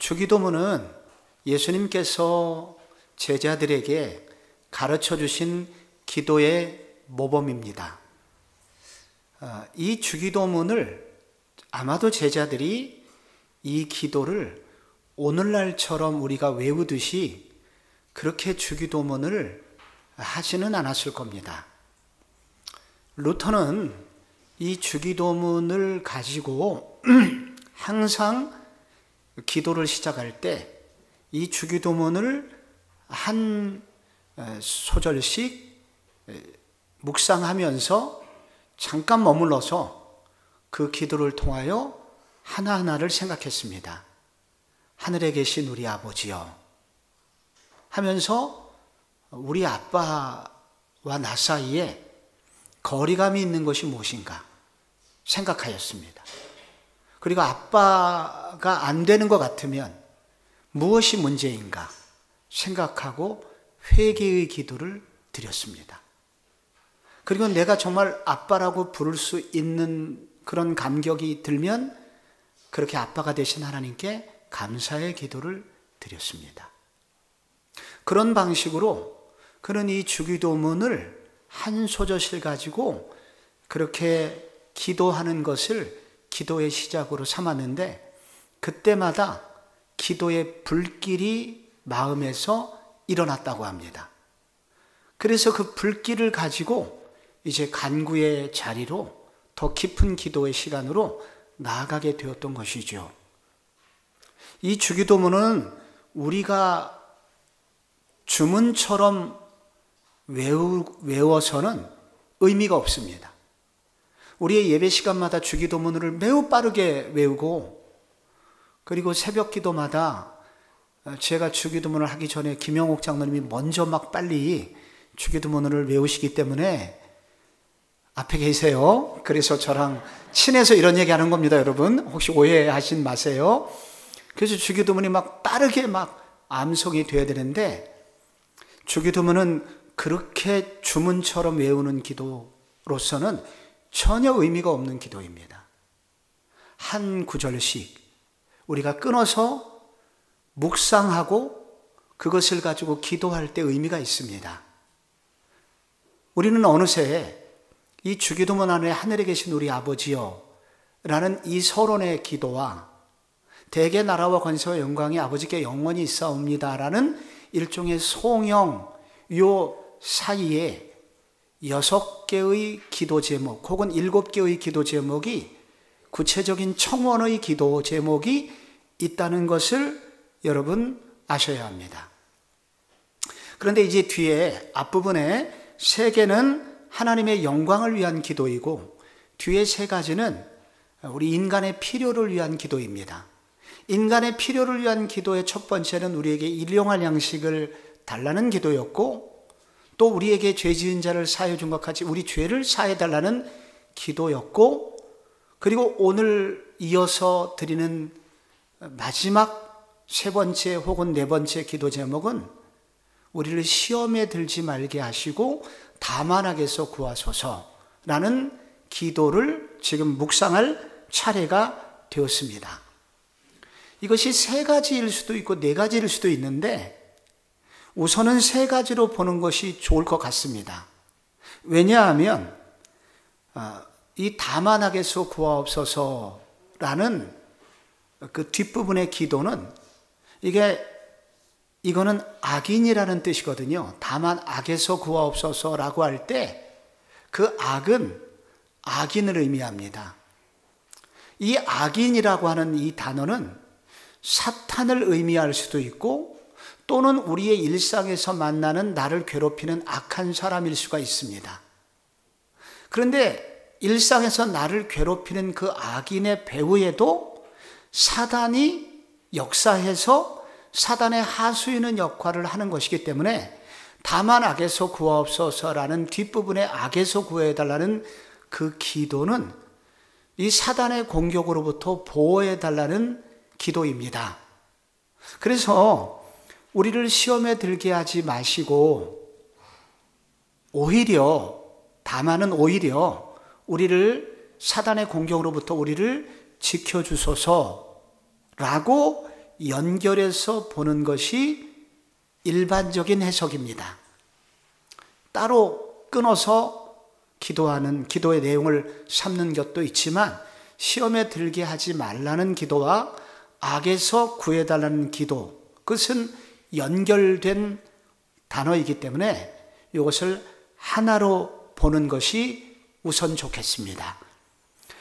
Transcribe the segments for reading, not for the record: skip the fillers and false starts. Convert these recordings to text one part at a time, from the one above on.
주기도문은 예수님께서 제자들에게 가르쳐 주신 기도의 모범입니다. 이 주기도문을 아마도 제자들이 이 기도를 오늘날처럼 우리가 외우듯이 그렇게 주기도문을 하지는 않았을 겁니다. 루터는 이 주기도문을 가지고 항상 기도를 시작할 때 이 주기도문을 한 소절씩 묵상하면서 잠깐 머물러서 그 기도를 통하여 하나하나를 생각했습니다. 하늘에 계신 우리 아버지여 하면서 우리 아빠와 나 사이에 거리감이 있는 것이 무엇인가 생각하였습니다. 그리고 아빠가 안 되는 것 같으면 무엇이 문제인가 생각하고 회개의 기도를 드렸습니다. 그리고 내가 정말 아빠라고 부를 수 있는 그런 감격이 들면 그렇게 아빠가 되신 하나님께 감사의 기도를 드렸습니다. 그런 방식으로 그는 이 주기도문을 한 소절씩 가지고 그렇게 기도하는 것을 기도의 시작으로 삼았는데 그때마다 기도의 불길이 마음에서 일어났다고 합니다. 그래서 그 불길을 가지고 이제 간구의 자리로 더 깊은 기도의 시간으로 나아가게 되었던 것이죠. 이 주기도문은 우리가 주문처럼 외워서는 의미가 없습니다. 우리의 예배 시간마다 주기도문을 매우 빠르게 외우고 그리고 새벽 기도마다 제가 주기도문을 하기 전에 김영옥 장로님이 먼저 막 빨리 주기도문을 외우시기 때문에 앞에 계세요. 그래서 저랑 친해서 이런 얘기 하는 겁니다, 여러분. 혹시 오해하진 마세요. 그래서 주기도문이 막 빠르게 막 암송이 돼야 되는데 주기도문은 그렇게 주문처럼 외우는 기도로서는 전혀 의미가 없는 기도입니다. 한 구절씩 우리가 끊어서 묵상하고 그것을 가지고 기도할 때 의미가 있습니다. 우리는 어느새 이 주기도문 안에 하늘에 계신 우리 아버지여 라는 이 서론의 기도와 대개 나라와 권세와 영광이 아버지께 영원히 있사옵니다 라는 일종의 송영 요 사이에 6개의 기도 제목 혹은 7개의 기도 제목이 구체적인 청원의 기도 제목이 있다는 것을 여러분 아셔야 합니다. 그런데 이제 뒤에 앞부분에 3개는 하나님의 영광을 위한 기도이고 뒤에 3가지는 우리 인간의 필요를 위한 기도입니다. 인간의 필요를 위한 기도의 첫 번째는 우리에게 일용할 양식을 달라는 기도였고 또 우리에게 죄 지은 자를 사하여 준 것 같이 우리 죄를 사해 달라는 기도였고 그리고 오늘 이어서 드리는 마지막 3번째 혹은 4번째 기도 제목은 우리를 시험에 들지 말게 하시고 다만 악에서 구하소서라는 기도를 지금 묵상할 차례가 되었습니다. 이것이 3가지일 수도 있고 4가지일 수도 있는데 우선은 3가지로 보는 것이 좋을 것 같습니다. 왜냐하면 이 다만 악에서 구하옵소서라는 그 뒷부분의 기도는 이거는 악인이라는 뜻이거든요. 다만 악에서 구하옵소서라고 할 때 그 악은 악인을 의미합니다. 이 악인이라고 하는 이 단어는 사탄을 의미할 수도 있고 또는 우리의 일상에서 만나는 나를 괴롭히는 악한 사람일 수가 있습니다. 그런데 일상에서 나를 괴롭히는 그 악인의 배후에도 사단이 역사해서 사단의 하수인의 역할을 하는 것이기 때문에 다만 악에서 구하옵소서라는 뒷부분에 악에서 구해달라는 그 기도는 이 사단의 공격으로부터 보호해달라는 기도입니다. 그래서 우리를 시험에 들게 하지 마시고 다만은 오히려 우리를 사단의 공격으로부터 우리를 지켜주소서라고 연결해서 보는 것이 일반적인 해석입니다. 따로 끊어서 기도의 내용을 삼는 것도 있지만 시험에 들게 하지 말라는 기도와 악에서 구해달라는 기도, 그것은 연결된 단어이기 때문에 이것을 하나로 보는 것이 우선 좋겠습니다.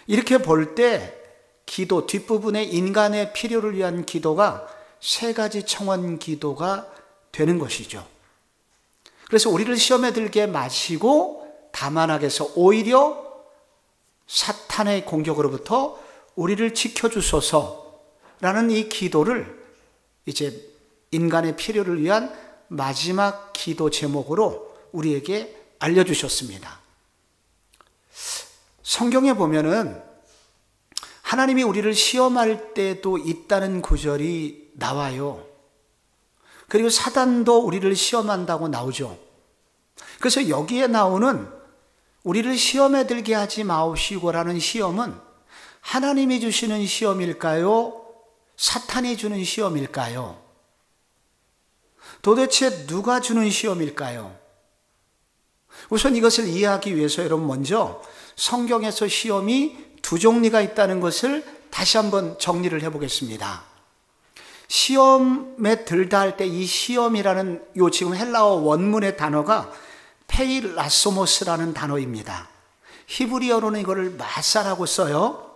이렇게 볼 때 기도 뒷부분에 인간의 필요를 위한 기도가 세 가지 청원 기도가 되는 것이죠. 그래서 우리를 시험에 들게 마시고 다만 악에서 오히려 사탄의 공격으로부터 우리를 지켜주소서라는 이 기도를 이제 인간의 필요를 위한 마지막 기도 제목으로 우리에게 알려주셨습니다. 성경에 보면은 하나님이 우리를 시험할 때도 있다는 구절이 나와요. 그리고 사단도 우리를 시험한다고 나오죠. 그래서 여기에 나오는 우리를 시험에 들게 하지 마옵시고라는 시험은 하나님이 주시는 시험일까요? 사탄이 주는 시험일까요? 도대체 누가 주는 시험일까요? 우선 이것을 이해하기 위해서 여러분 먼저 성경에서 시험이 두 종류가 있다는 것을 다시 한번 정리를 해보겠습니다. 시험에 들다 할 때 이 시험이라는 요 지금 헬라어 원문의 단어가 페일라소모스라는 단어입니다. 히브리어로는 이거를 마사라고 써요.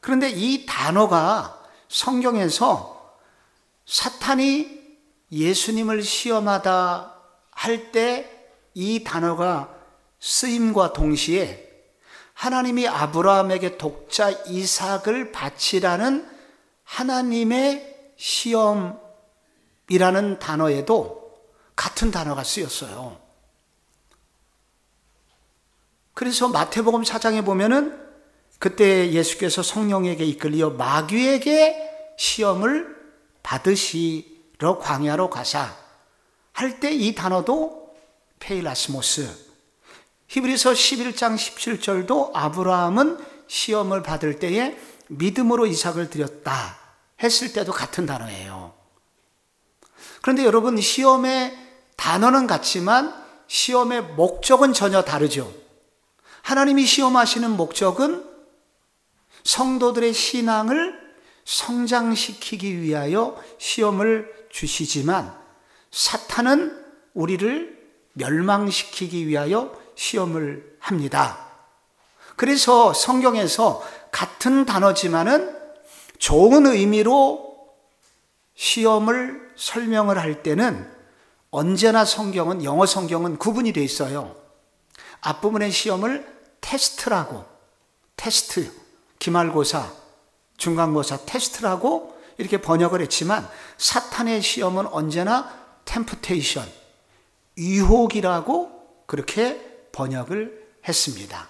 그런데 이 단어가 성경에서 사탄이 예수님을 시험하다 할 때 이 단어가 쓰임과 동시에 하나님이 아브라함에게 독자 이삭을 바치라는 하나님의 시험이라는 단어에도 같은 단어가 쓰였어요. 그래서 마태복음 4장에 보면은 그때 예수께서 성령에게 이끌려 마귀에게 시험을 받으시러 광야로 가사 할 때 이 단어도 페일라스모스. 히브리서 11장 17절도 아브라함은 시험을 받을 때에 믿음으로 이삭을 드렸다 했을 때도 같은 단어예요. 그런데 여러분, 시험의 단어는 같지만 시험의 목적은 전혀 다르죠. 하나님이 시험하시는 목적은 성도들의 신앙을 성장시키기 위하여 시험을 주시지만 사탄은 우리를 멸망시키기 위하여 시험을 합니다. 그래서 성경에서 같은 단어지만은 좋은 의미로 시험을 설명을 할 때는 언제나 영어 성경은 구분이 되어 있어요. 앞부분의 시험을 테스트라고, 테스트, 기말고사, 중간고사, 테스트라고 이렇게 번역을 했지만 사탄의 시험은 언제나 템프테이션, 유혹이라고 그렇게 번역을 했습니다.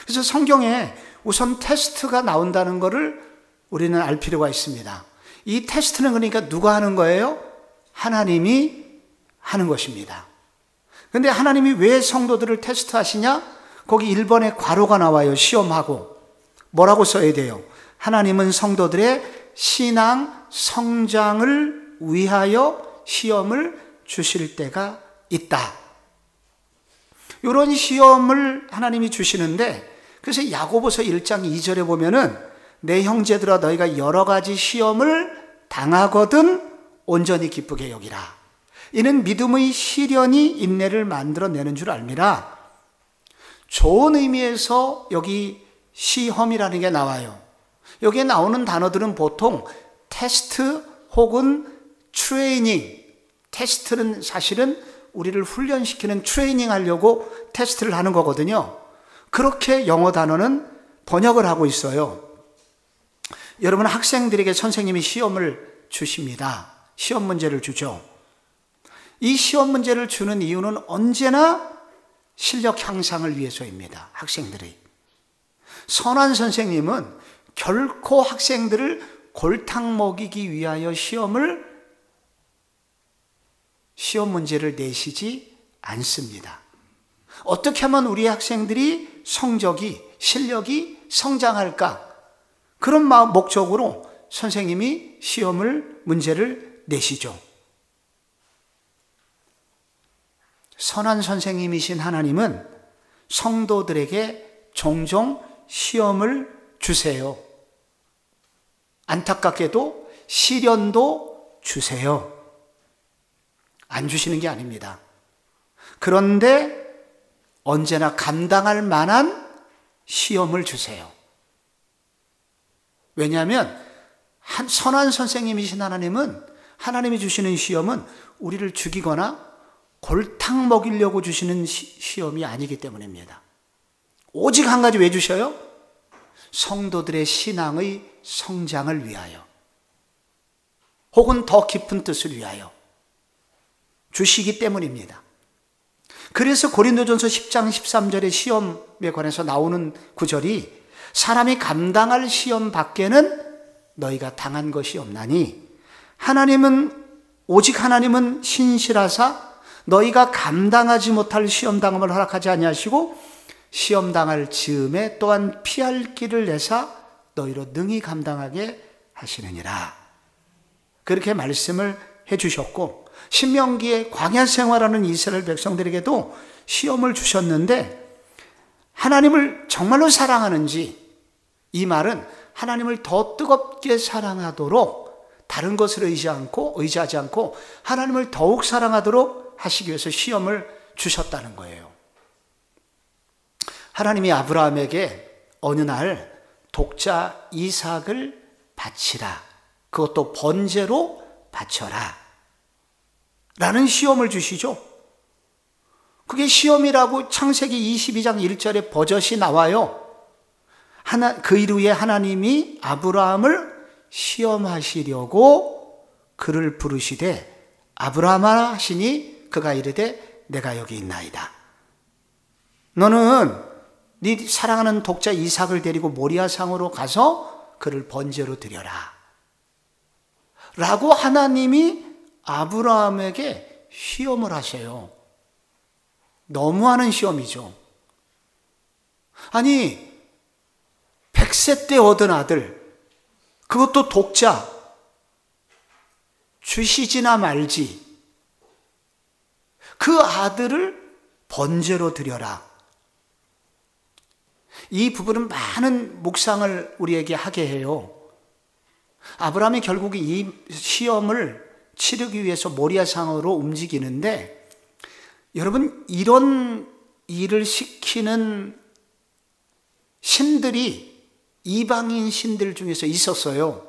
그래서 성경에 우선 테스트가 나온다는 것을 우리는 알 필요가 있습니다. 이 테스트는 그러니까 누가 하는 거예요? 하나님이 하는 것입니다. 그런데 하나님이 왜 성도들을 테스트하시냐? 거기 1번에 괄호가 나와요. 시험하고. 뭐라고 써야 돼요? 하나님은 성도들의 신앙 성장을 위하여 시험을 주실 때가 있다. 이런 시험을 하나님이 주시는데, 그래서 야고보서 1장 2절에 보면은 내 형제들아 너희가 여러 가지 시험을 당하거든 온전히 기쁘게 여기라. 이는 믿음의 시련이 인내를 만들어내는 줄 알미라. 좋은 의미에서 여기 시험이라는 게 나와요. 여기에 나오는 단어들은 보통 테스트 혹은 트레이닝, 테스트는 사실은 우리를 훈련시키는 트레이닝 하려고 테스트를 하는 거거든요. 그렇게 영어 단어는 번역을 하고 있어요. 여러분, 학생들에게 선생님이 시험을 주십니다. 시험 문제를 주죠. 이 시험 문제를 주는 이유는 언제나 실력 향상을 위해서입니다. 학생들의. 선한 선생님은 결코 학생들을 골탕 먹이기 위하여 시험 문제를 내시지 않습니다. 어떻게 하면 우리 학생들이 실력이 성장할까? 그런 목적으로 선생님이 문제를 내시죠. 선한 선생님이신 하나님은 성도들에게 종종 시험을 주세요. 안타깝게도 시련도 주세요. 안 주시는 게 아닙니다. 그런데 언제나 감당할 만한 시험을 주세요. 왜냐하면 선한 선생님이신 하나님이 주시는 시험은 우리를 죽이거나 골탕 먹이려고 주시는 시험이 아니기 때문입니다. 오직 한 가지 왜 주셔요? 성도들의 신앙의 성장을 위하여, 혹은 더 깊은 뜻을 위하여 주시기 때문입니다. 그래서 고린도전서 10장 13절의 시험에 관해서 나오는 구절이 사람이 감당할 시험 밖에는 너희가 당한 것이 없나니 오직 하나님은 신실하사 너희가 감당하지 못할 시험당함을 허락하지 아니하시고 시험당할 즈음에 또한 피할 길을 내사 너희로 능히 감당하게 하시느니라. 그렇게 말씀을 해주셨고, 신명기에 광야 생활하는 이스라엘 백성들에게도 시험을 주셨는데, 하나님을 정말로 사랑하는지, 이 말은 하나님을 더 뜨겁게 사랑하도록 다른 것을 의지하지 않고 하나님을 더욱 사랑하도록 하시기 위해서 시험을 주셨다는 거예요. 하나님이 아브라함에게 어느 날 독자 이삭을 바치라, 그것도 번제로 바쳐라 라는 시험을 주시죠. 그게 시험이라고 창세기 22장 1절에 버젓이 나와요. 그 이후에 하나님이 아브라함을 시험하시려고 그를 부르시되 아브라함아 하시니 그가 이르되 내가 여기 있나이다. 너는 네 사랑하는 독자 이삭을 데리고 모리아산으로 가서 그를 번제로 드려라 라고 하나님이 아브라함에게 시험을 하세요. 너무하는 시험이죠. 아니, 100세 때 얻은 아들, 그것도 독자, 주시지나 말지, 그 아들을 번제로 드려라. 이 부분은 많은 묵상을 우리에게 하게 해요. 아브라함이 결국 이 시험을 치르기 위해서 모리아산으로 움직이는데, 여러분, 이런 일을 시키는 신들이 이방인 신들 중에서 있었어요.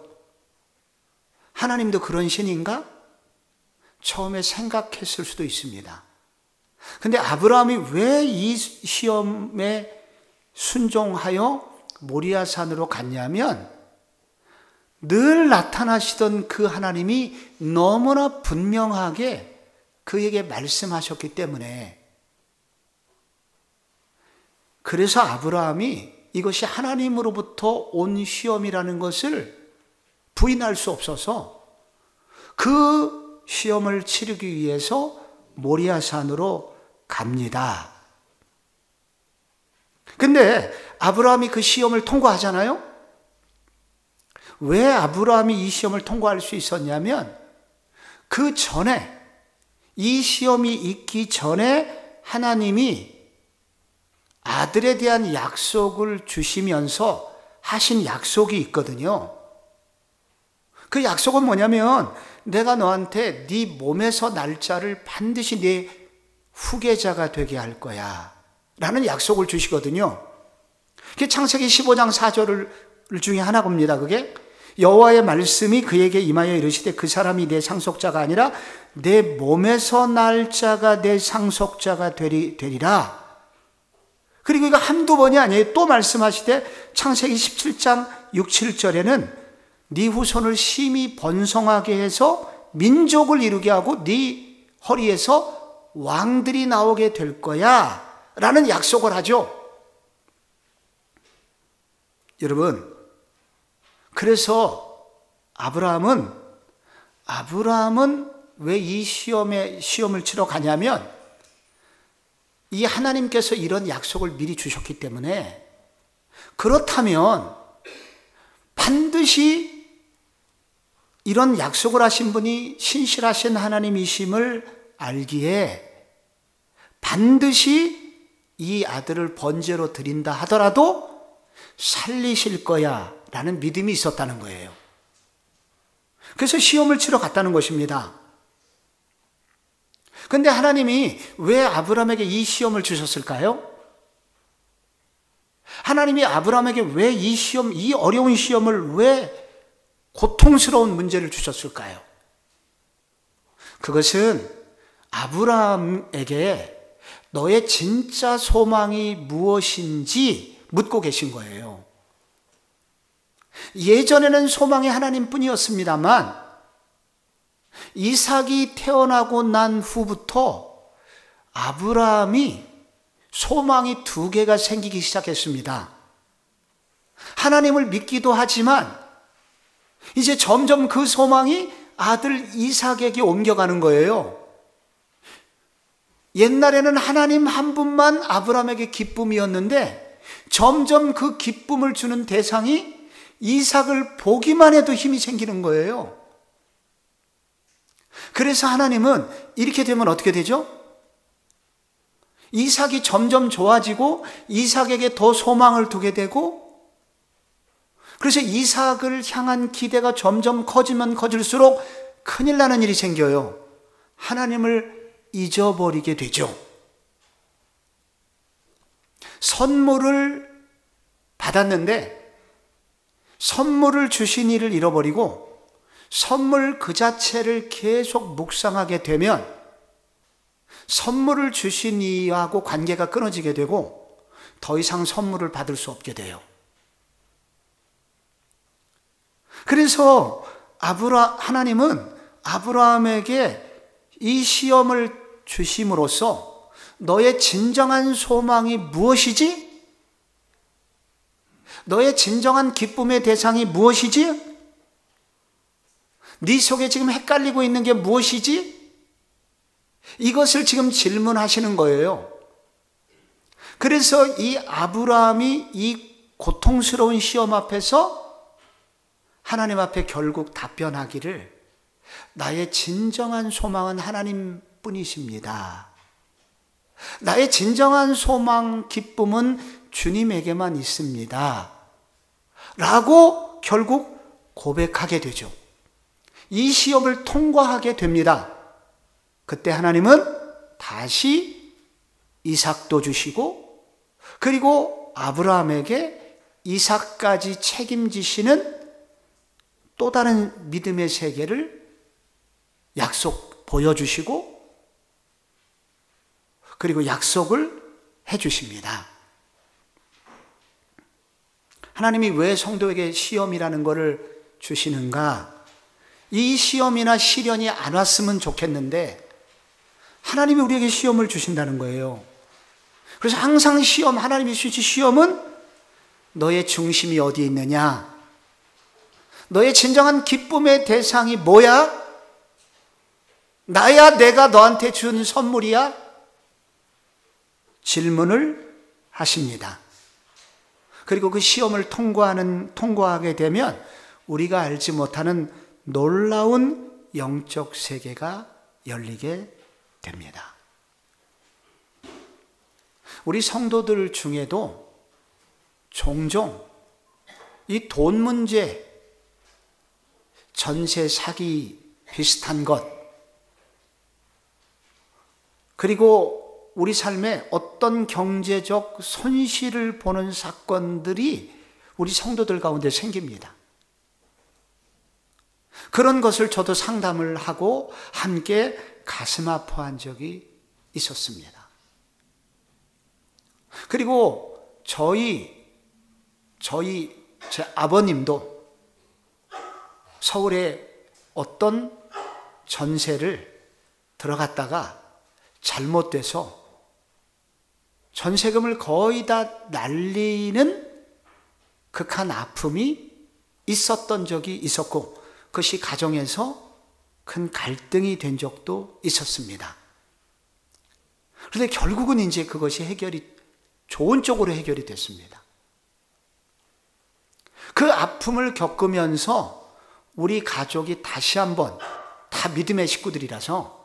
하나님도 그런 신인가? 처음에 생각했을 수도 있습니다. 근데 아브라함이 왜 이 시험에 순종하여 모리아산으로 갔냐면, 늘 나타나시던 그 하나님이 너무나 분명하게 그에게 말씀하셨기 때문에, 그래서 아브라함이 이것이 하나님으로부터 온 시험이라는 것을 부인할 수 없어서 그 시험을 치르기 위해서 모리아산으로 갑니다. 근데 아브라함이 그 시험을 통과하잖아요? 왜 아브라함이 이 시험을 통과할 수 있었냐면, 그 전에, 이 시험이 있기 전에 하나님이 아들에 대한 약속을 주시면서 하신 약속이 있거든요. 그 약속은 뭐냐면, 내가 너한테 네 몸에서 날 자를 반드시 네 후계자가 되게 할 거야 라는 약속을 주시거든요. 그게 창세기 15장 4절 중에 하나 봅니다. 그게 여호와의 말씀이 그에게 임하여 이르시되 그 사람이 내 상속자가 아니라 내 몸에서 날 자가 내 상속자가 되리라. 그리고 이거 한두 번이 아니에요. 또 말씀하시되 창세기 17장 6, 7절에는 네 후손을 심히 번성하게 해서 민족을 이루게 하고 네 허리에서 왕들이 나오게 될 거야 라는 약속을 하죠. 여러분, 그래서 아브라함은 왜 이 시험을 치러 가냐면, 이 하나님께서 이런 약속을 미리 주셨기 때문에, 그렇다면 반드시 이런 약속을 하신 분이 신실하신 하나님이심을 알기에 반드시 이 아들을 번제로 드린다 하더라도 살리실 거야 라는 믿음이 있었다는 거예요. 그래서 시험을 치러 갔다는 것입니다. 그런데 하나님이 왜 아브라함에게 이 시험을 주셨을까요? 하나님이 아브라함에게 왜 이 어려운 시험을 왜 고통스러운 문제를 주셨을까요? 그것은 아브라함에게 너의 진짜 소망이 무엇인지 묻고 계신 거예요. 예전에는 소망이 하나님뿐이었습니다만 이삭이 태어나고 난 후부터 아브라함이 소망이 2개가 생기기 시작했습니다. 하나님을 믿기도 하지만 이제 점점 그 소망이 아들 이삭에게 옮겨가는 거예요. 옛날에는 하나님 한 분만 아브라함에게 기쁨이었는데 점점 그 기쁨을 주는 대상이 이삭을 보기만 해도 힘이 생기는 거예요. 그래서 하나님은 이렇게 되면 어떻게 되죠? 이삭이 점점 좋아지고 이삭에게 더 소망을 두게 되고, 그래서 이삭을 향한 기대가 점점 커지면 커질수록 큰일 나는 일이 생겨요. 하나님을 잊어버리게 되죠. 선물을 받았는데 선물을 주신 이를 잃어버리고 선물 그 자체를 계속 묵상하게 되면 선물을 주신 이하고 관계가 끊어지게 되고 더 이상 선물을 받을 수 없게 돼요. 그래서 하나님은 아브라함에게 이 시험을 주심으로써 너의 진정한 소망이 무엇이지? 너의 진정한 기쁨의 대상이 무엇이지? 네 속에 지금 헷갈리고 있는 게 무엇이지? 이것을 지금 질문하시는 거예요. 그래서 이 아브라함이 이 고통스러운 시험 앞에서 하나님 앞에 결국 답변하기를 나의 진정한 소망은 하나님뿐이십니다. 나의 진정한 소망, 기쁨은 주님에게만 있습니다. 라고 결국 고백하게 되죠. 이 시험을 통과하게 됩니다. 그때 하나님은 다시 이삭도 주시고 그리고 아브라함에게 이삭까지 책임지시는 또 다른 믿음의 세계를 보여주시고 그리고 약속을 해주십니다. 하나님이 왜 성도에게 시험이라는 것을 주시는가? 이 시험이나 시련이 안 왔으면 좋겠는데 하나님이 우리에게 시험을 주신다는 거예요. 그래서 항상 하나님이 주신 시험은 너의 중심이 어디에 있느냐? 너의 진정한 기쁨의 대상이 뭐야? 나야 내가 너한테 준 선물이야? 질문을 하십니다. 그리고 그 시험을 통과하게 되면 우리가 알지 못하는 놀라운 영적 세계가 열리게 됩니다. 우리 성도들 중에도 종종 이 돈 문제, 전세 사기 비슷한 것, 그리고 우리 삶에 어떤 경제적 손실을 보는 사건들이 우리 성도들 가운데 생깁니다. 그런 것을 저도 상담을 하고 함께 가슴 아파한 적이 있었습니다. 그리고 제 아버님도 서울에 어떤 전세를 들어갔다가 잘못돼서 전세금을 거의 다 날리는 극한 아픔이 있었던 적이 있었고 그것이 가정에서 큰 갈등이 된 적도 있었습니다. 그런데 결국은 이제 그것이 좋은 쪽으로 해결이 됐습니다. 그 아픔을 겪으면서 우리 가족이 다시 한번, 다 믿음의 식구들이라서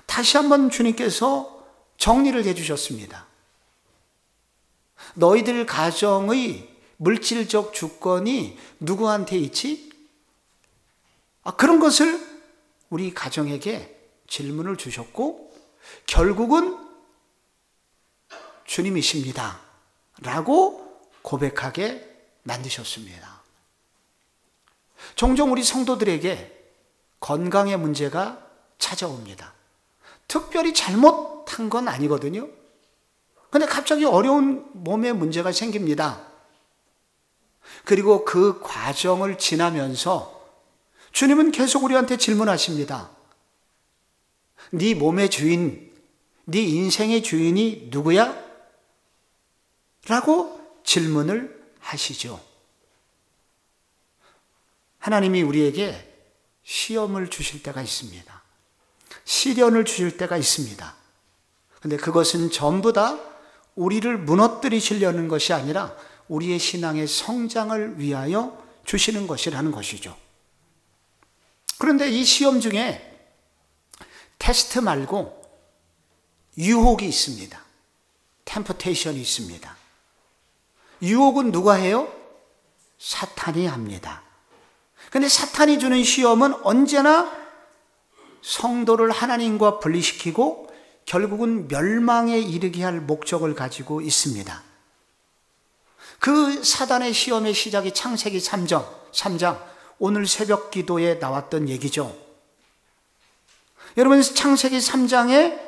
다시 한번 주님께서 정리를 해주셨습니다. 너희들 가정의 물질적 주권이 누구한테 있지? 그런 것을 우리 가정에게 질문을 주셨고, 결국은 주님이십니다 라고 고백하게 만드셨습니다. 종종 우리 성도들에게 건강의 문제가 찾아옵니다. 특별히 잘못한 건 아니거든요. 근데 갑자기 어려운 몸에 문제가 생깁니다. 그리고 그 과정을 지나면서 주님은 계속 우리한테 질문하십니다. 네 몸의 주인, 네 인생의 주인이 누구야? 라고 질문을 하시죠. 하나님이 우리에게 시험을 주실 때가 있습니다. 시련을 주실 때가 있습니다. 근데 그것은 전부 다 우리를 무너뜨리시려는 것이 아니라 우리의 신앙의 성장을 위하여 주시는 것이라는 것이죠. 그런데 이 시험 중에 테스트 말고 유혹이 있습니다. 템프테이션이 있습니다. 유혹은 누가 해요? 사탄이 합니다. 근데 사탄이 주는 시험은 언제나 성도를 하나님과 분리시키고 결국은 멸망에 이르게 할 목적을 가지고 있습니다. 그 사단의 시험의 시작이 창세기 3장, 오늘 새벽 기도에 나왔던 얘기죠. 여러분, 창세기 3장에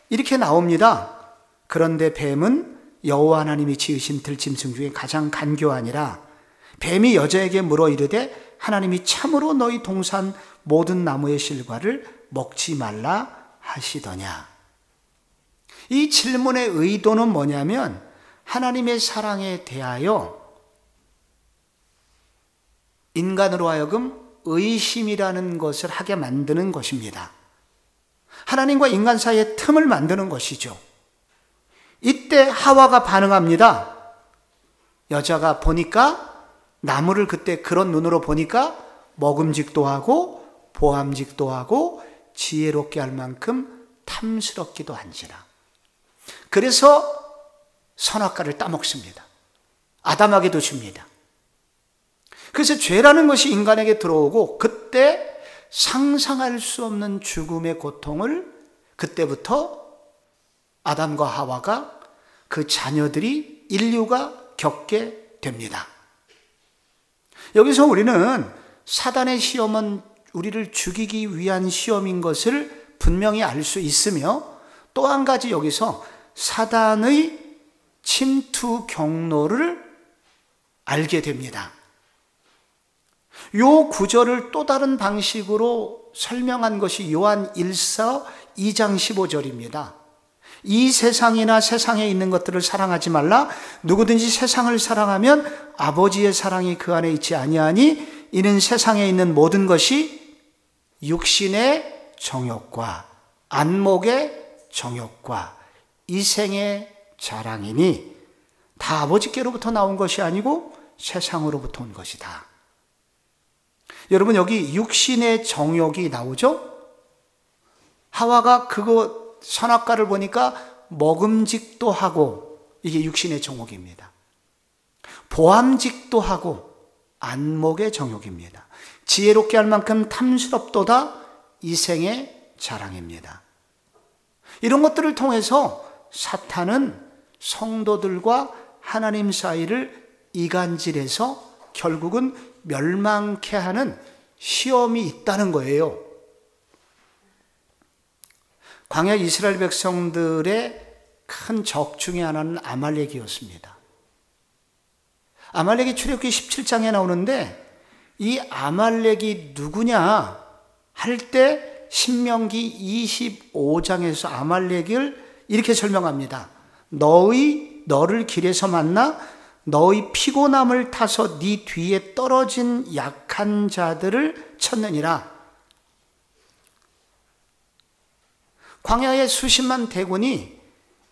이렇게 나옵니다. 그런데 뱀은 여호와 하나님이 지으신 들짐승 중에 가장 간교하니라. 뱀이 여자에게 물어 이르되 하나님이 참으로 너희 동산 모든 나무의 실과를 먹지 말라 하시더냐. 이 질문의 의도는 뭐냐면 하나님의 사랑에 대하여 인간으로 하여금 의심이라는 것을 하게 만드는 것입니다. 하나님과 인간 사이에 틈을 만드는 것이죠. 이때 하와가 반응합니다. 여자가 보니까, 나무를 그때 그런 눈으로 보니까 먹음직도 하고 보암직도 하고 지혜롭게 할 만큼 탐스럽기도 한지라. 그래서 선악과를 따먹습니다. 아담에게도 줍니다. 그래서 죄라는 것이 인간에게 들어오고, 그때 상상할 수 없는 죽음의 고통을 그때부터 아담과 하와가, 그 자녀들이, 인류가 겪게 됩니다. 여기서 우리는 사단의 시험은 우리를 죽이기 위한 시험인 것을 분명히 알 수 있으며, 또 한 가지 여기서 사단의 침투 경로를 알게 됩니다. 요 구절을 또 다른 방식으로 설명한 것이 요한 1서 2장 15절입니다. 이 세상이나 세상에 있는 것들을 사랑하지 말라. 누구든지 세상을 사랑하면 아버지의 사랑이 그 안에 있지 아니하니 이는 세상에 있는 모든 것이 육신의 정욕과 안목의 정욕과 이생의 자랑이니 다 아버지께로부터 나온 것이 아니고 세상으로부터 온 것이다. 여러분, 여기 육신의 정욕이 나오죠? 하와가 그거 선악과를 보니까 먹음직도 하고, 이게 육신의 정욕입니다. 보암직도 하고 안목의 정욕입니다. 지혜롭게 할 만큼 탐스럽도다 이생의 자랑입니다. 이런 것들을 통해서 사탄은 성도들과 하나님 사이를 이간질해서 결국은 멸망케 하는 시험이 있다는 거예요. 광야 이스라엘 백성들의 큰 적 중에 하나는 아말렉이었습니다. 아말렉이 출애굽기 17장에 나오는데, 이 아말렉이 누구냐 할 때 신명기 25장에서 아말렉을 이렇게 설명합니다. 너를 길에서 만나 너의 피곤함을 타서 네 뒤에 떨어진 약한 자들을 쳤느니라. 광야의 수십만 대군이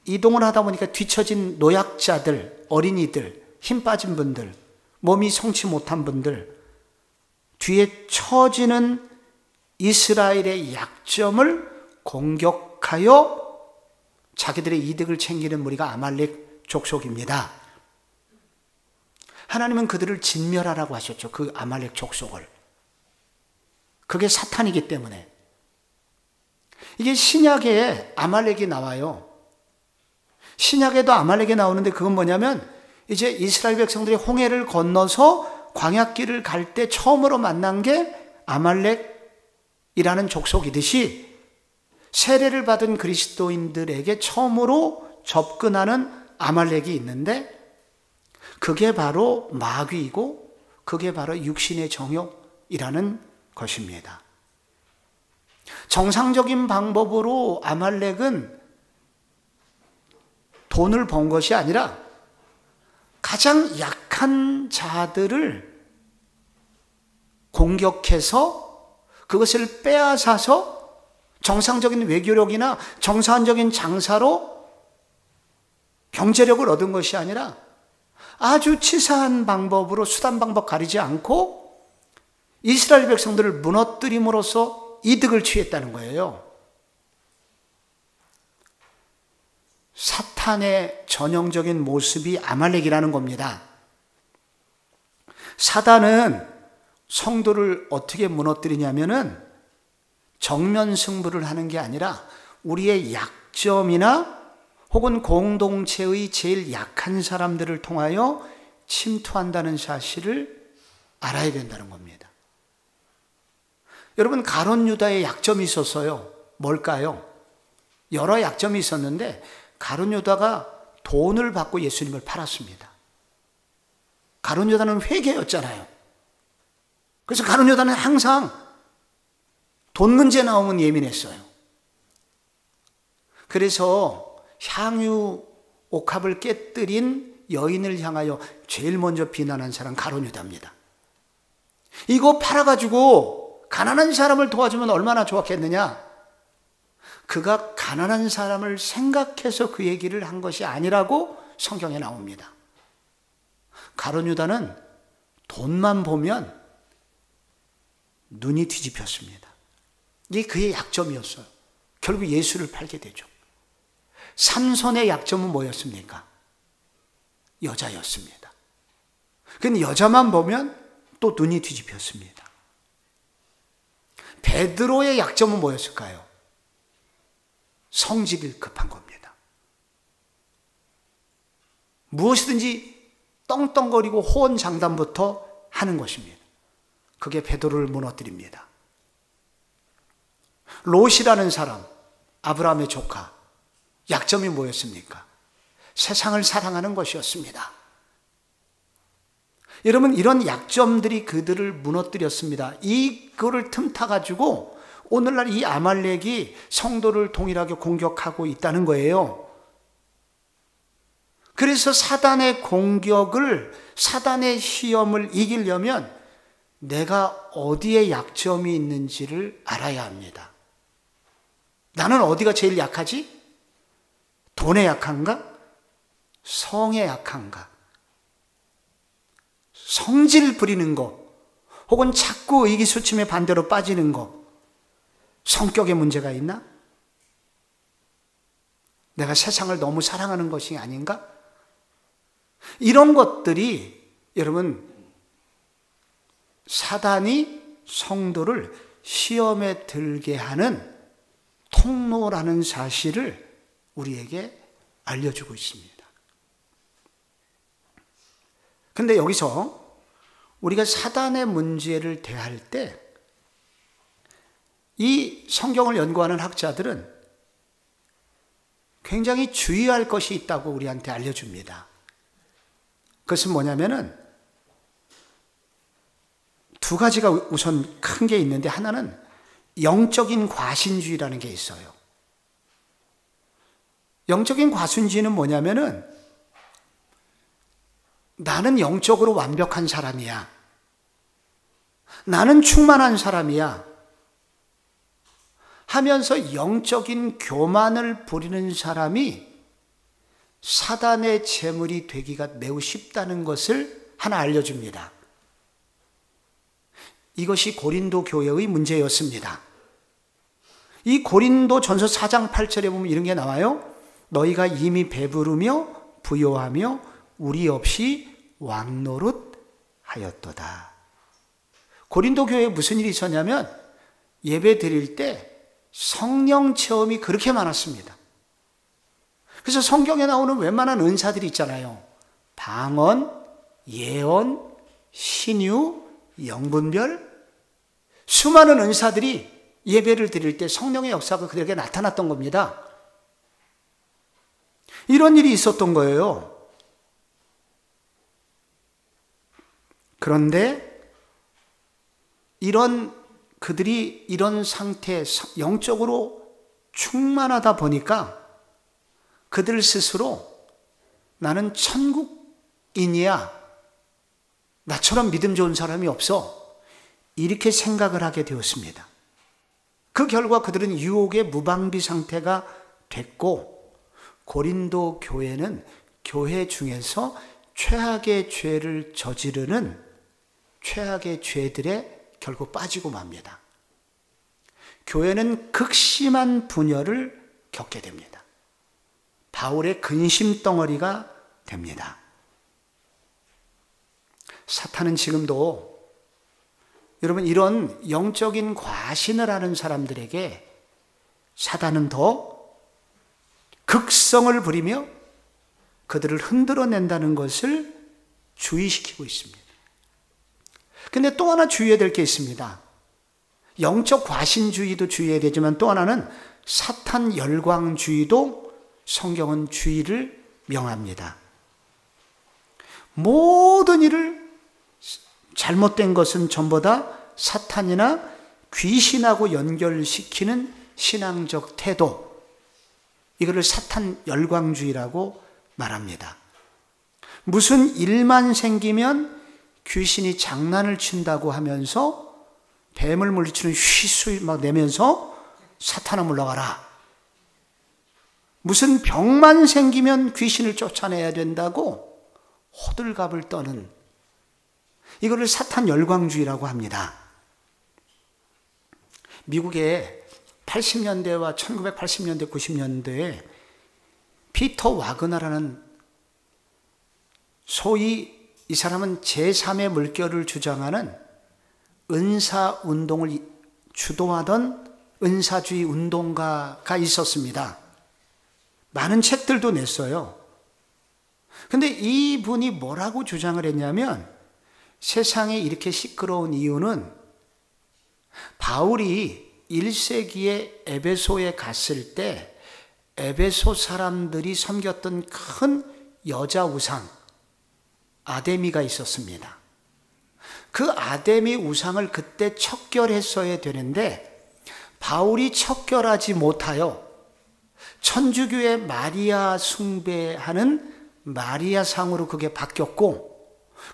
이동을 하다 보니까 뒤처진 노약자들, 어린이들, 힘 빠진 분들, 몸이 성치 못한 분들, 뒤에 처지는 이스라엘의 약점을 공격하여 자기들의 이득을 챙기는 무리가 아말렉 족속입니다. 하나님은 그들을 진멸하라고 하셨죠. 그 아말렉 족속을. 그게 사탄이기 때문에. 이게 신약에 아말렉이 나와요. 신약에도 아말렉이 나오는데 그건 뭐냐면 이제 이스라엘 백성들이 홍해를 건너서 광야길을 갈 때 처음으로 만난 게 아말렉이라는 족속이듯이 세례를 받은 그리스도인들에게 처음으로 접근하는 아말렉이 있는데 그게 바로 마귀이고 그게 바로 육신의 정욕이라는 것입니다. 정상적인 방법으로 아말렉은 돈을 번 것이 아니라 가장 약한 자들을 공격해서 그것을 빼앗아서 정상적인 외교력이나 정상적인 장사로 경제력을 얻은 것이 아니라 아주 치사한 방법으로 수단 방법 가리지 않고 이스라엘 백성들을 무너뜨림으로써 이득을 취했다는 거예요. 사탄의 전형적인 모습이 아말렉이라는 겁니다. 사단은 성도를 어떻게 무너뜨리냐면은 정면 승부를 하는 게 아니라 우리의 약점이나 혹은 공동체의 제일 약한 사람들을 통하여 침투한다는 사실을 알아야 된다는 겁니다. 여러분, 가룟 유다의 약점이 있었어요. 뭘까요? 여러 약점이 있었는데 가룟 유다가 돈을 받고 예수님을 팔았습니다. 가룟 유다는 회개였잖아요. 그래서 가룟 유다는 항상 돈 문제 나오면 예민했어요. 그래서 향유 옥합을 깨뜨린 여인을 향하여 제일 먼저 비난한 사람 가룟 유다입니다. 이거 팔아가지고 가난한 사람을 도와주면 얼마나 좋았겠느냐. 그가 가난한 사람을 생각해서 그 얘기를 한 것이 아니라고 성경에 나옵니다. 가룟 유다는 돈만 보면 눈이 뒤집혔습니다. 이게 그의 약점이었어요. 결국 예수를 팔게 되죠. 삼손의 약점은 뭐였습니까? 여자였습니다. 근데 여자만 보면 또 눈이 뒤집혔습니다. 베드로의 약점은 뭐였을까요? 성질이 급한 겁니다. 무엇이든지 떵떵거리고 호언장담부터 하는 것입니다. 그게 베드로를 무너뜨립니다. 롯이라는 사람, 아브라함의 조카, 약점이 뭐였습니까? 세상을 사랑하는 것이었습니다. 여러분, 이런 약점들이 그들을 무너뜨렸습니다. 이거를 틈타가지고 오늘날 이 아말렉이 성도를 동일하게 공격하고 있다는 거예요. 그래서 사단의 공격을, 사단의 시험을 이기려면 내가 어디에 약점이 있는지를 알아야 합니다. 나는 어디가 제일 약하지? 돈에 약한가? 성에 약한가? 성질 부리는 거, 혹은 자꾸 의기소침의 반대로 빠지는 거, 성격에 문제가 있나? 내가 세상을 너무 사랑하는 것이 아닌가? 이런 것들이 여러분, 사단이 성도를 시험에 들게 하는 통로라는 사실을 우리에게 알려주고 있습니다. 근데 여기서 우리가 사단의 문제를 대할 때 이 성경을 연구하는 학자들은 굉장히 주의할 것이 있다고 우리한테 알려줍니다. 그것은 뭐냐면은 두 가지가 우선 큰 게 있는데, 하나는 영적인 과신주의라는 게 있어요. 영적인 과신주의는 뭐냐면은 나는 영적으로 완벽한 사람이야. 나는 충만한 사람이야. 하면서 영적인 교만을 부리는 사람이 사단의 제물이 되기가 매우 쉽다는 것을 하나 알려줍니다. 이것이 고린도 교회의 문제였습니다. 이 고린도 전서 4장 8절에 보면 이런 게 나와요. 너희가 이미 배부르며 부요하며 우리 없이 왕노릇 하였도다. 고린도 교회에 무슨 일이 있었냐면 예배 드릴 때 성령 체험이 그렇게 많았습니다. 그래서 성경에 나오는 웬만한 은사들이 있잖아요. 방언, 예언, 신유, 영분별, 수많은 은사들이 예배를 드릴 때 성령의 역사가 그들에게 나타났던 겁니다. 이런 일이 있었던 거예요. 그런데 그들이 이런 상태, 영적으로 충만하다 보니까 그들 스스로 나는 천국인이야, 나처럼 믿음 좋은 사람이 없어, 이렇게 생각을 하게 되었습니다. 그 결과 그들은 유혹의 무방비 상태가 됐고, 고린도 교회는 교회 중에서 최악의 죄를 저지르는 최악의 죄들에 결국 빠지고 맙니다. 교회는 극심한 분열을 겪게 됩니다. 바울의 근심 덩어리가 됩니다. 사탄은 지금도 여러분 이런 영적인 과신을 하는 사람들에게 사단은 더 극성을 부리며 그들을 흔들어낸다는 것을 주의시키고 있습니다. 근데 또 하나 주의해야 될 게 있습니다. 영적 과신주의도 주의해야 되지만 또 하나는 사탄 열광주의도 성경은 주의를 명합니다. 모든 일을 잘못된 것은 전부 다 사탄이나 귀신하고 연결시키는 신앙적 태도, 이거를 사탄 열광주의라고 말합니다. 무슨 일만 생기면 귀신이 장난을 친다고 하면서 뱀을 물리치는 휘수 막 내면서 사탄아 물러가라. 무슨 병만 생기면 귀신을 쫓아내야 된다고 호들갑을 떠는, 이거를 사탄 열광주의라고 합니다. 미국의 80년대와 1980년대, 90년대에 피터 와그너라는, 소위 이 사람은 제3의 물결을 주장하는 은사 운동을 주도하던 은사주의 운동가가 있었습니다. 많은 책들도 냈어요. 근데 이분이 뭐라고 주장을 했냐면, 세상이 이렇게 시끄러운 이유는 바울이 1세기에 에베소에 갔을 때 에베소 사람들이 섬겼던 큰 여자 우상 아데미가 있었습니다. 그 아데미 우상을 그때 척결했어야 되는데 바울이 척결하지 못하여 천주교의 마리아 숭배하는 마리아 상으로 그게 바뀌었고,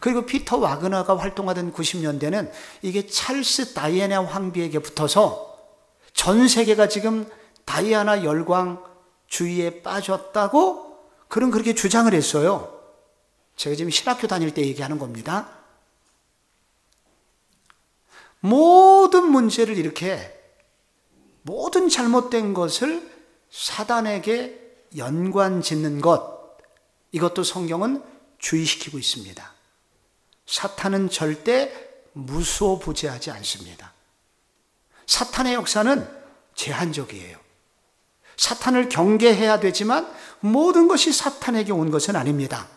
그리고 피터 와그너가 활동하던 90년대는 이게 찰스 다이애나 황비에게 붙어서 전 세계가 지금 다이애나 열광주의에 빠졌다고 그런 그렇게 주장을 했어요. 제가 지금 신학교 다닐 때 얘기하는 겁니다. 모든 문제를 이렇게, 모든 잘못된 것을 사단에게 연관 짓는 것, 이것도 성경은 주의시키고 있습니다. 사탄은 절대 무소부재하지 않습니다. 사탄의 역사는 제한적이에요. 사탄을 경계해야 되지만 모든 것이 사탄에게 온 것은 아닙니다.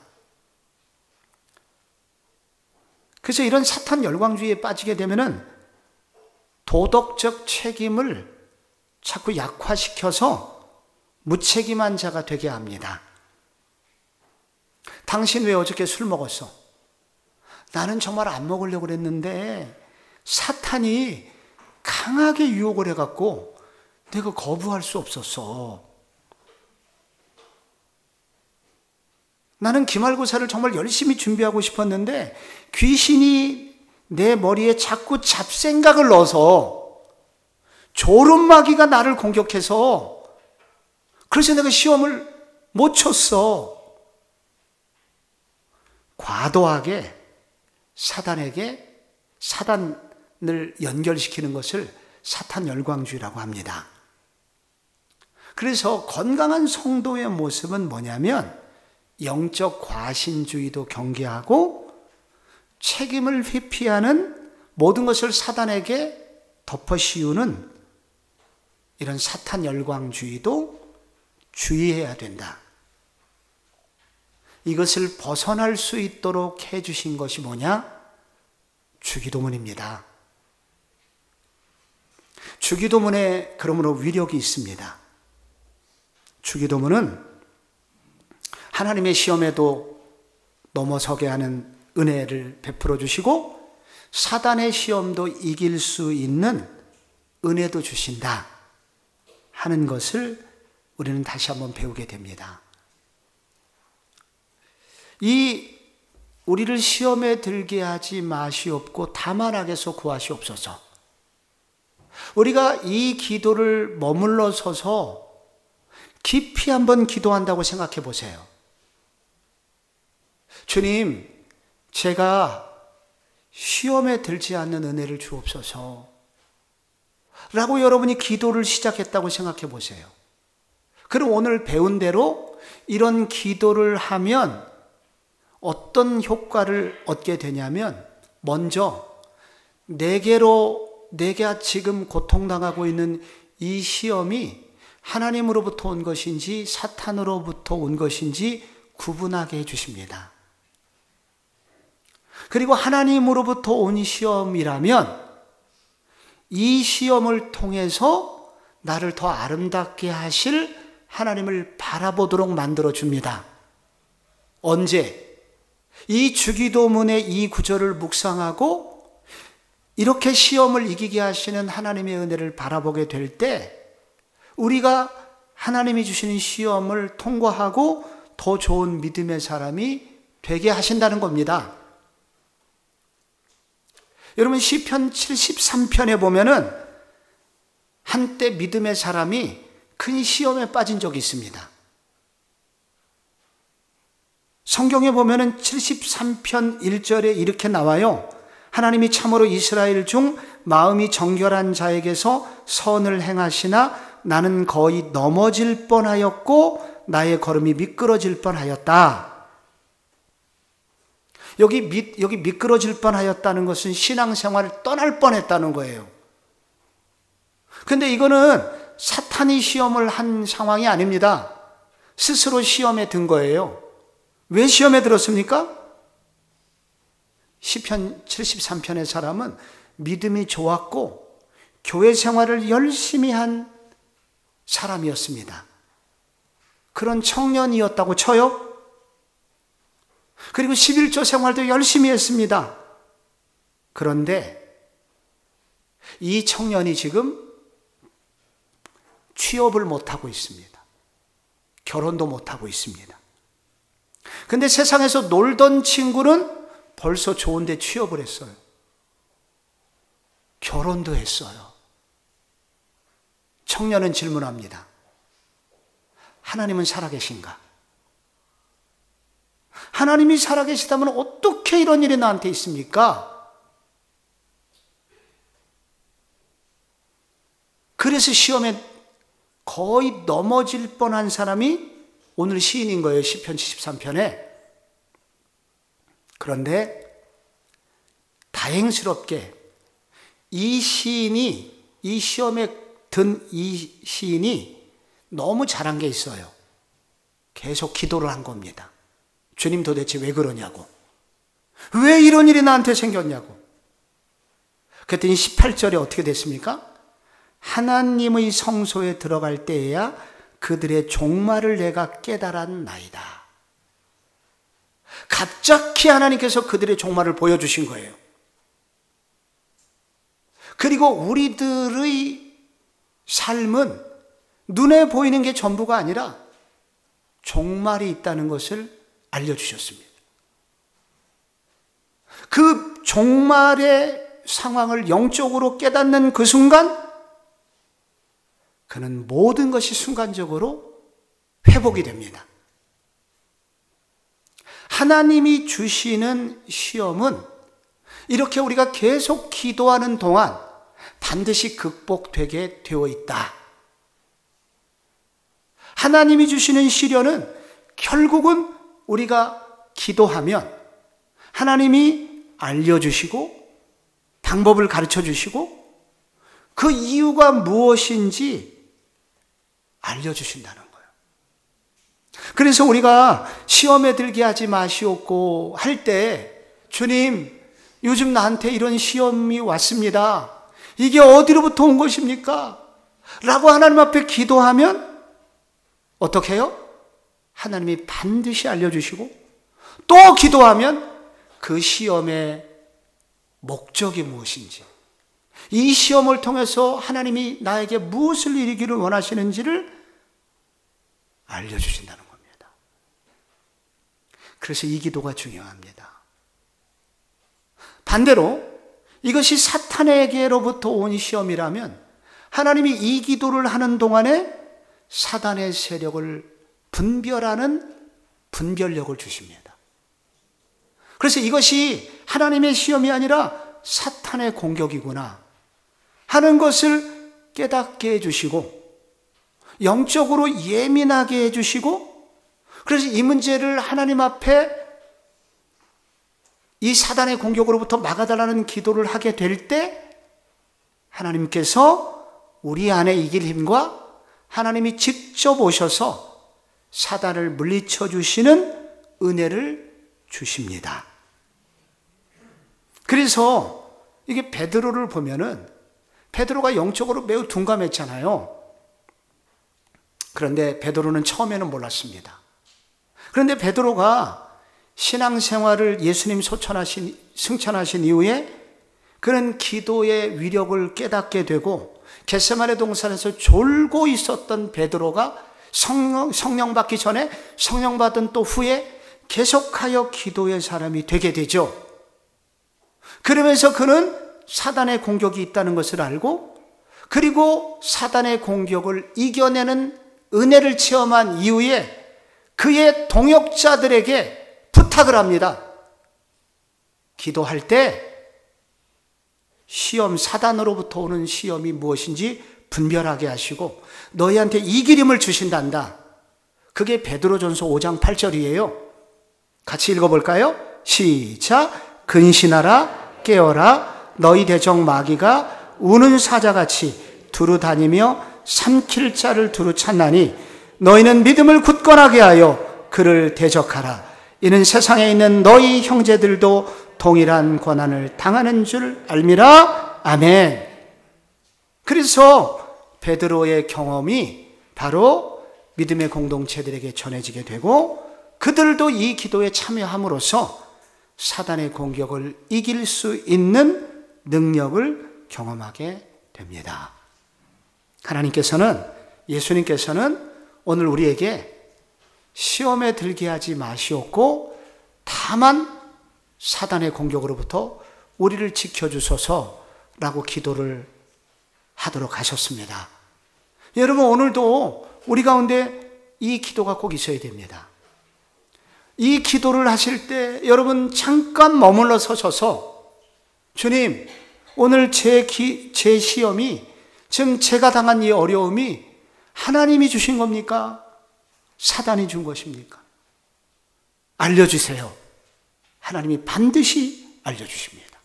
그래서 이런 사탄 열광주의에 빠지게 되면은 도덕적 책임을 자꾸 약화시켜서 무책임한 자가 되게 합니다. 당신 왜 어저께 술 먹었어? 나는 정말 안 먹으려고 그랬는데 사탄이 강하게 유혹을 해갖고 내가 거부할 수 없었어. 나는 기말고사를 정말 열심히 준비하고 싶었는데 귀신이 내 머리에 자꾸 잡생각을 넣어서 졸음마귀가 나를 공격해서 그래서 내가 시험을 못 쳤어. 과도하게 사단에게, 사단 연결시키는 것을 사탄 열광주의라고 합니다. 그래서 건강한 성도의 모습은 뭐냐면 영적 과신주의도 경계하고 책임을 회피하는 모든 것을 사단에게 덮어 씌우는 이런 사탄 열광주의도 주의해야 된다. 이것을 벗어날 수 있도록 해주신 것이 뭐냐? 주기도문입니다. 주기도문에 그러므로 위력이 있습니다. 주기도문은 하나님의 시험에도 넘어서게 하는 은혜를 베풀어 주시고 사단의 시험도 이길 수 있는 은혜도 주신다 하는 것을 우리는 다시 한번 배우게 됩니다. 우리를 시험에 들게 하지 마시옵고 다만 악에서 구하시옵소서. 우리가 이 기도를 머물러 서서 깊이 한번 기도한다고 생각해 보세요. 주님, 제가 시험에 들지 않는 은혜를 주옵소서 라고 여러분이 기도를 시작했다고 생각해 보세요. 그럼 오늘 배운 대로 이런 기도를 하면 어떤 효과를 얻게 되냐면, 먼저 내가 지금 고통당하고 있는 이 시험이 하나님으로부터 온 것인지 사탄으로부터 온 것인지 구분하게 해주십니다. 그리고 하나님으로부터 온 시험이라면 이 시험을 통해서 나를 더 아름답게 하실 하나님을 바라보도록 만들어줍니다. 언제? 이 주기도문의 이 구절을 묵상하고 이렇게 시험을 이기게 하시는 하나님의 은혜를 바라보게 될 때 우리가 하나님이 주시는 시험을 통과하고 더 좋은 믿음의 사람이 되게 하신다는 겁니다. 여러분, 시편 73편에 보면은 한때 믿음의 사람이 큰 시험에 빠진 적이 있습니다. 성경에 보면은 73편 1절에 이렇게 나와요. 하나님이 참으로 이스라엘 중 마음이 정결한 자에게서 선을 행하시나 나는 거의 넘어질 뻔하였고 나의 걸음이 미끄러질 뻔하였다. 여기 미끄러질 뻔하였다는 것은 신앙생활을 떠날 뻔했다는 거예요. 근데 이거는 사탄이 시험을 한 상황이 아닙니다. 스스로 시험에 든 거예요. 왜 시험에 들었습니까? 시편 73편의 사람은 믿음이 좋았고 교회 생활을 열심히 한 사람이었습니다. 그런 청년이었다고 쳐요. 그리고 11조 생활도 열심히 했습니다. 그런데 이 청년이 지금 취업을 못하고 있습니다. 결혼도 못하고 있습니다. 근데 세상에서 놀던 친구는 벌써 좋은데 취업을 했어요. 결혼도 했어요. 청년은 질문합니다. 하나님은 살아계신가? 하나님이 살아계시다면 어떻게 이런 일이 나한테 있습니까? 그래서 시험에 거의 넘어질 뻔한 사람이 오늘 시인인 거예요. 시편 73편에. 그런데 다행스럽게 이 시험에 든 이 시인이 너무 잘한 게 있어요. 계속 기도를 한 겁니다. 주님, 도대체 왜 그러냐고. 왜 이런 일이 나한테 생겼냐고. 그랬더니 18절에 어떻게 됐습니까? 하나님의 성소에 들어갈 때에야 그들의 종말을 내가 깨달았나이다. 갑자기 하나님께서 그들의 종말을 보여주신 거예요. 그리고 우리들의 삶은 눈에 보이는 게 전부가 아니라 종말이 있다는 것을 알려주셨습니다. 그 종말의 상황을 영적으로 깨닫는 그 순간 그는 모든 것이 순간적으로 회복이 됩니다. 하나님이 주시는 시험은 이렇게 우리가 계속 기도하는 동안 반드시 극복되게 되어 있다. 하나님이 주시는 시련은 결국은 우리가 기도하면 하나님이 알려주시고 방법을 가르쳐 주시고 그 이유가 무엇인지 알려주신다는 거예요. 그래서 우리가 시험에 들게 하지 마시옵고 할 때, 주님, 요즘 나한테 이런 시험이 왔습니다. 이게 어디로부터 온 것입니까? 라고 하나님 앞에 기도하면 어떻게 해요? 하나님이 반드시 알려주시고 또 기도하면 그 시험의 목적이 무엇인지, 이 시험을 통해서 하나님이 나에게 무엇을 이루기를 원하시는지를 알려주신다는 겁니다. 그래서 이 기도가 중요합니다. 반대로 이것이 사탄에게로부터 온 시험이라면 하나님이 이 기도를 하는 동안에 사단의 세력을 분별하는 분별력을 주십니다. 그래서 이것이 하나님의 시험이 아니라 사탄의 공격이구나 하는 것을 깨닫게 해주시고 영적으로 예민하게 해주시고, 그래서 이 문제를 하나님 앞에 이 사단의 공격으로부터 막아달라는 기도를 하게 될 때 하나님께서 우리 안에 이길 힘과 하나님이 직접 오셔서 사단을 물리쳐 주시는 은혜를 주십니다. 그래서 이게 베드로를 보면은 베드로가 영적으로 매우 둔감했잖아요. 그런데 베드로는 처음에는 몰랐습니다. 그런데 베드로가 신앙생활을 예수님 승천하신 이후에 그런 기도의 위력을 깨닫게 되고 겟세마네 동산에서 졸고 있었던 베드로가 성령 받기 전에 성령 받은 또 후에 계속하여 기도의 사람이 되게 되죠. 그러면서 그는 사단의 공격이 있다는 것을 알고, 그리고 사단의 공격을 이겨내는 은혜를 체험한 이후에 그의 동역자들에게 부탁을 합니다. 기도할 때 시험, 사단으로부터 오는 시험이 무엇인지 분별하게 하시고 너희한테 이길 힘을 주신단다. 그게 베드로전서 5장 8절이에요. 같이 읽어볼까요? 시작. 근신하라, 깨어라. 너희 대적 마귀가 우는 사자같이 두루 다니며 삼킬 자를 두루 찾나니 너희는 믿음을 굳건하게 하여 그를 대적하라. 이는 세상에 있는 너희 형제들도 동일한 고난을 당하는 줄 알미라. 아멘. 그래서 베드로의 경험이 바로 믿음의 공동체들에게 전해지게 되고 그들도 이 기도에 참여함으로써 사단의 공격을 이길 수 있는 능력을 경험하게 됩니다. 하나님께서는, 예수님께서는 오늘 우리에게 시험에 들게 하지 마시옵고 다만 사단의 공격으로부터 우리를 지켜주소서라고 기도를 하도록 하셨습니다. 여러분, 오늘도 우리 가운데 이 기도가 꼭 있어야 됩니다. 이 기도를 하실 때 여러분 잠깐 머물러 서셔서, 주님, 오늘 제 시험이, 지금 제가 당한 이 어려움이 하나님이 주신 겁니까? 사단이 준 것입니까? 알려주세요. 하나님이 반드시 알려주십니다.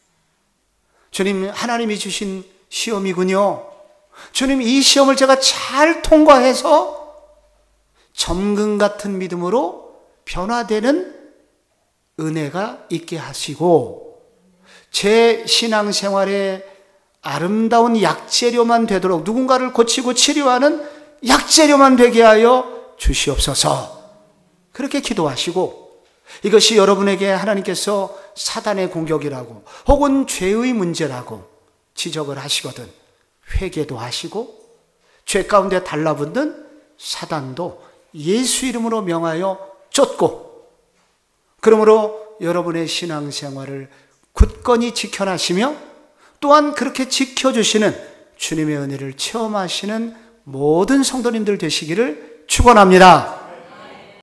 주님, 하나님이 주신 시험이군요. 주님, 이 시험을 제가 잘 통과해서 점금 같은 믿음으로 변화되는 은혜가 있게 하시고 제 신앙생활에 아름다운 약재료만 되도록, 누군가를 고치고 치료하는 약재료만 되게 하여 주시옵소서. 그렇게 기도하시고, 이것이 여러분에게 하나님께서 사단의 공격이라고 혹은 죄의 문제라고 지적을 하시거든 회개도 하시고 죄 가운데 달라붙는 사단도 예수 이름으로 명하여 쫓고, 그러므로 여러분의 신앙생활을 굳건히 지켜나시며 또한 그렇게 지켜주시는 주님의 은혜를 체험하시는 모든 성도님들 되시기를 축원합니다.